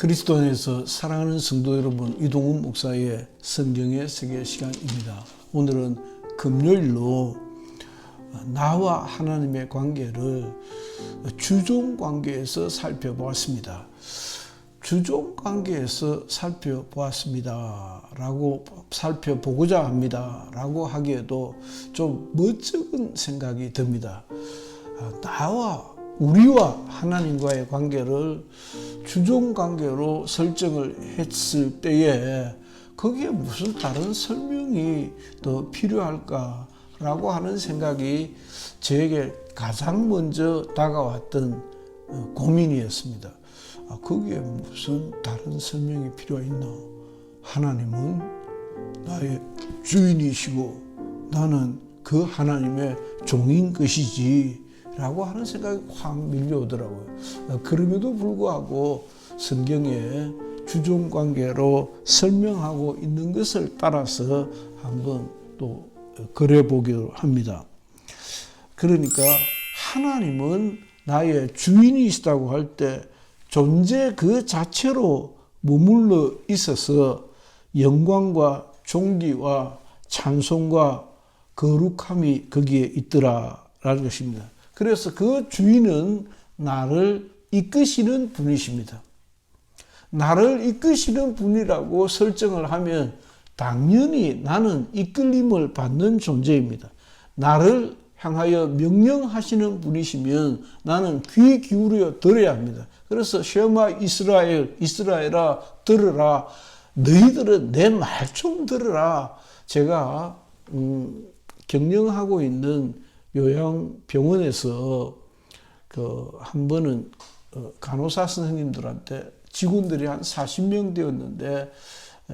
그리스도 안에서 사랑하는 성도 여러분, 이동훈 목사의 성경의 세계 시간입니다. 오늘은 금요일로 나와 하나님의 관계를 주종 관계에서 살펴보았습니다. 주종 관계에서 살펴보고자 합니다. 라고 하기에도 좀 멋쩍은 생각이 듭니다. 우리와 하나님과의 관계를 주종 관계로 설정을 했을 때에 거기에 무슨 다른 설명이 더 필요할까라고 하는 생각이 저에게 가장 먼저 다가왔던 고민이었습니다. 거기에 무슨 다른 설명이 필요했나? 하나님은 나의 주인이시고 나는 그 하나님의 종인 것이지 라고 하는 생각이 확 밀려오더라고요. 그럼에도 불구하고 성경에 주종관계로 설명하고 있는 것을 따라서 한번 또 그려보기로 합니다. 그러니까 하나님은 나의 주인이시다고 할 때 존재 그 자체로 머물러 있어서 영광과 존귀와 찬송과 거룩함이 거기에 있더라라는 것입니다. 그래서 그 주인은 나를 이끄시는 분이십니다. 나를 이끄시는 분이라고 설정을 하면 당연히 나는 이끌림을 받는 존재입니다. 나를 향하여 명령하시는 분이시면 나는 귀 기울여 들어야 합니다. 그래서 쉐마 이스라엘아 들으라. 너희들은 내 말 좀 들으라. 제가 경영하고 있는 요양병원에서 한 번은 간호사 선생님들한테 직원들이 한 40명 되었는데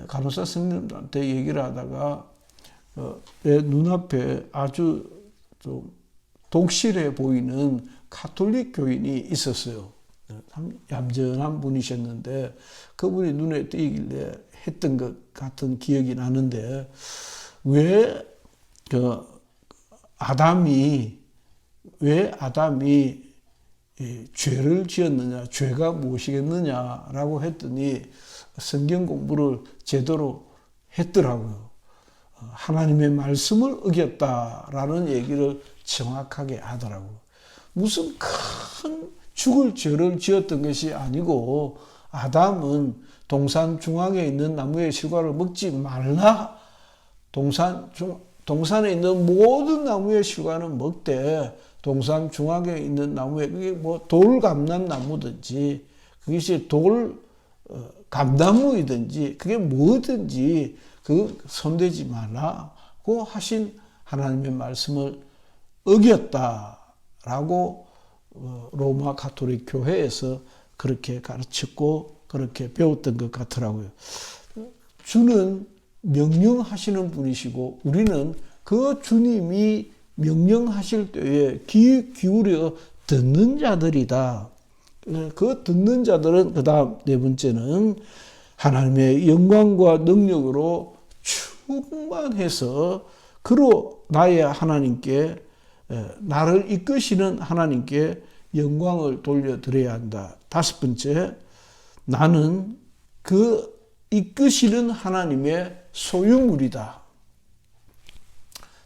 간호사 선생님들한테 얘기를 하다가 내 눈앞에 아주 좀 독실해 보이는 가톨릭 교인이 있었어요. 얌전한 분이셨는데 그분이 눈에 띄길래 했던 것 같은 기억이 나는데 왜 아담이 죄를 지었느냐, 죄가 무엇이겠느냐라고 했더니 성경 공부를 제대로 했더라고요. 하나님의 말씀을 어겼다라는 얘기를 정확하게 하더라고요. 무슨 큰 죽을 죄를 지었던 것이 아니고 아담은 동산 중앙에 있는 나무의 실과를 먹지 말라. 동산에 있는 모든 나무의 실과는 먹되 동산 중앙에 있는 나무에 그게 뭐 돌감람 나무든지 그것이 감나무이든지 그게 뭐든지 그 손대지 말라고 하신 하나님의 말씀을 어겼다라고 로마 가톨릭 교회에서 그렇게 가르쳤고 그렇게 배웠던 것 같더라고요. 주는 명령하시는 분이시고 우리는 그 주님이 명령하실 때에 귀 기울여 듣는 자들이다. 그 듣는 자들은 그 다음 네 번째는 하나님의 영광과 능력으로 충만해서 그로 나의 하나님께 나를 이끄시는 하나님께 영광을 돌려드려야 한다. 다섯 번째, 나는 그 이끄시는 하나님의 소유물이다.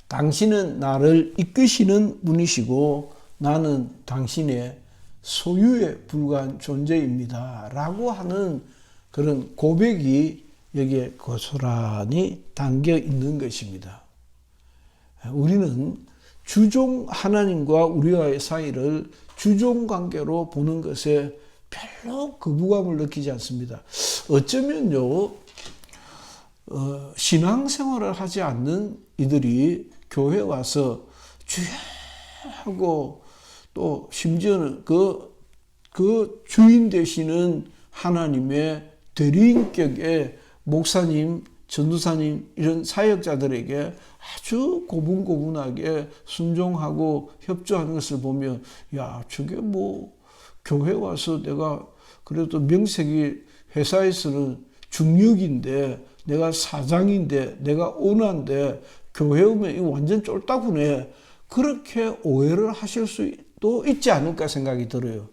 당신은 나를 이끄시는 분이시고 나는 당신의 소유에 불과한 존재입니다. 라고 하는 그런 고백이 여기에 고스란히 담겨 있는 것입니다. 우리는 주종 하나님과 우리와의 사이를 주종 관계로 보는 것에 별로 거부감을 느끼지 않습니다. 어쩌면요, 신앙생활을 하지 않는 이들이 교회 와서 주여 하고 또 심지어는 그 주인 되시는 하나님의 대리인격의 목사님, 전도사님 이런 사역자들에게 아주 고분고분하게 순종하고 협조하는 것을 보면 야, 저게 뭐 교회 와서 내가 그래도 명색이 회사에서는 중역인데 내가 사장인데 내가 오너인데 교회 오면 이거 완전 쫄따구네. 그렇게 오해를 하실 수도 있지 않을까 생각이 들어요.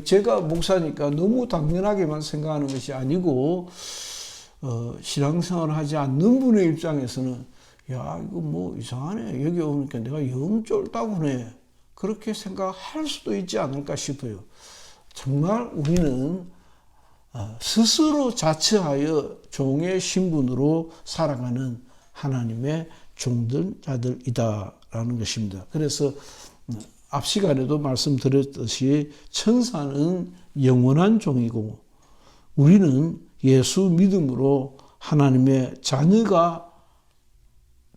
제가 목사니까 너무 당연하게만 생각하는 것이 아니고 신앙생활을 하지 않는 분의 입장에서는 야 이거 뭐 이상하네, 여기 오니까 내가 영 쫄다구네, 그렇게 생각할 수도 있지 않을까 싶어요. 정말 우리는 스스로 자처하여 종의 신분으로 살아가는 하나님의 종들자들이다라는 것입니다. 그래서 앞 시간에도 말씀드렸듯이 천사는 영원한 종이고 우리는 예수 믿음으로 하나님의 자녀가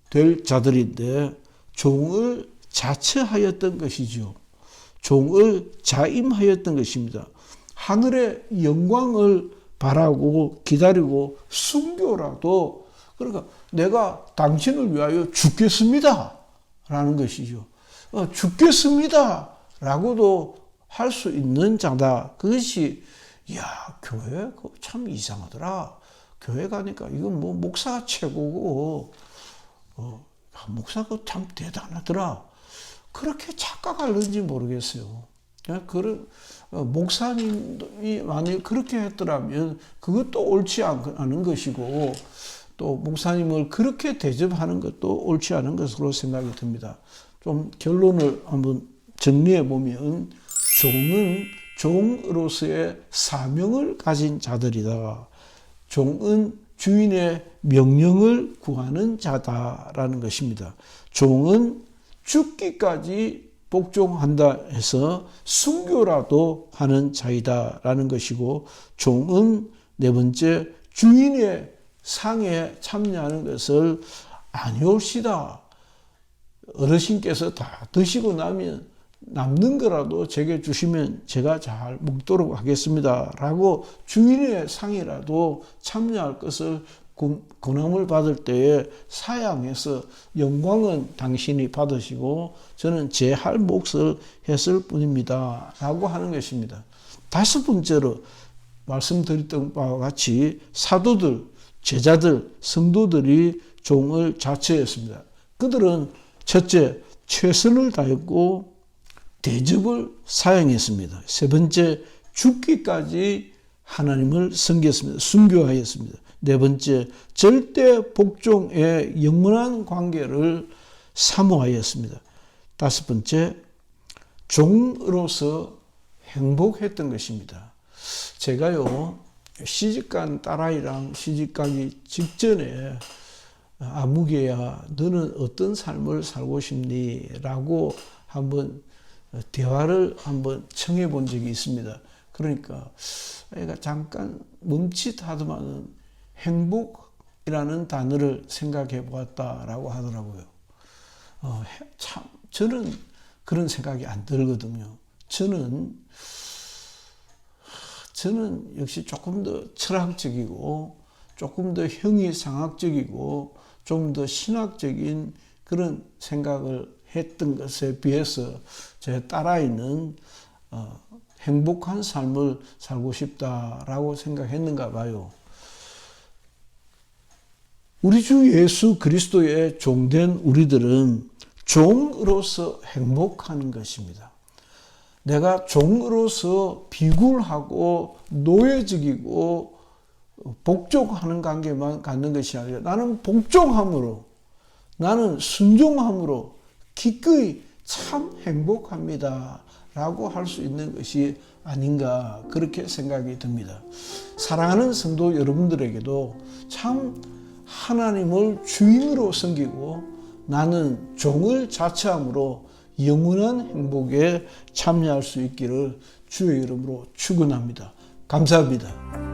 될 자들인데 종을 자처하였던 것이죠. 종을 자임하였던 것입니다. 하늘의 영광을 바라고 기다리고 순교라도, 그러니까 내가 당신을 위하여 죽겠습니다 라는 것이죠. 죽겠습니다 라고도 할 수 있는 자다. 그것이 야 교회 참 이상하더라, 교회 가니까 이건 뭐 목사가 최고고 목사가 참 대단하더라, 그렇게 착각하는지 모르겠어요. 그런 목사님이 만약 그렇게 했더라면 그것도 옳지 않은 것이고, 또 목사님을 그렇게 대접하는 것도 옳지 않은 것으로 생각이 듭니다. 좀 결론을 한번 정리해 보면, 종은 종으로서의 사명을 가진 자들이다. 종은 주인의 명령을 구하는 자다라는 것입니다. 종은 죽기까지 복종한다 해서 순교라도 하는 자이다라는 것이고, 종은 네 번째 주인의 상에 참여하는 것을 아니올시다. 어르신께서 다 드시고 나면 남는 거라도 제게 주시면 제가 잘 먹도록 하겠습니다 라고 주인의 상이라도 참여할 것을 권함을 받을 때에 사양해서 영광은 당신이 받으시고 저는 제 할 몫을 했을 뿐입니다 라고 하는 것입니다. 다섯 번째로 말씀드렸던 바와 같이 사도들, 제자들, 성도들이 종을 자처했습니다. 그들은 첫째, 최선을 다했고 대접을 사양했습니다. 세 번째, 죽기까지 하나님을 섬겼습니다. 순교하였습니다. 네 번째, 절대 복종의 영원한 관계를 사모하였습니다. 다섯 번째, 종으로서 행복했던 것입니다. 제가요, 시집간 딸아이랑 시집가기 직전에 아무개야 너는 어떤 삶을 살고 싶니? 라고 한번 대화를 한번 청해 본 적이 있습니다. 그러니까 애가 잠깐 멈칫하더만은 행복이라는 단어를 생각해 보았다라고 하더라고요. 참 저는 그런 생각이 안 들거든요. 저는 역시 조금 더 철학적이고 조금 더 형이상학적이고 좀 더 신학적인 그런 생각을 했던 것에 비해서 제 딸아이는 행복한 삶을 살고 싶다라고 생각했는가 봐요. 우리 주 예수 그리스도의 종된 우리들은 종으로서 행복하는 것입니다. 내가 종으로서 비굴하고 노예적이고 복종하는 관계만 갖는 것이 아니라 나는 복종함으로, 나는 순종함으로 기꺼이 참 행복합니다 라고 할 수 있는 것이 아닌가, 그렇게 생각이 듭니다. 사랑하는 성도 여러분들에게도 참 하나님을 주인으로 섬기고 나는 종을 자처함으로 영원한 행복에 참여할 수 있기를 주의 이름으로 축원합니다. 감사합니다.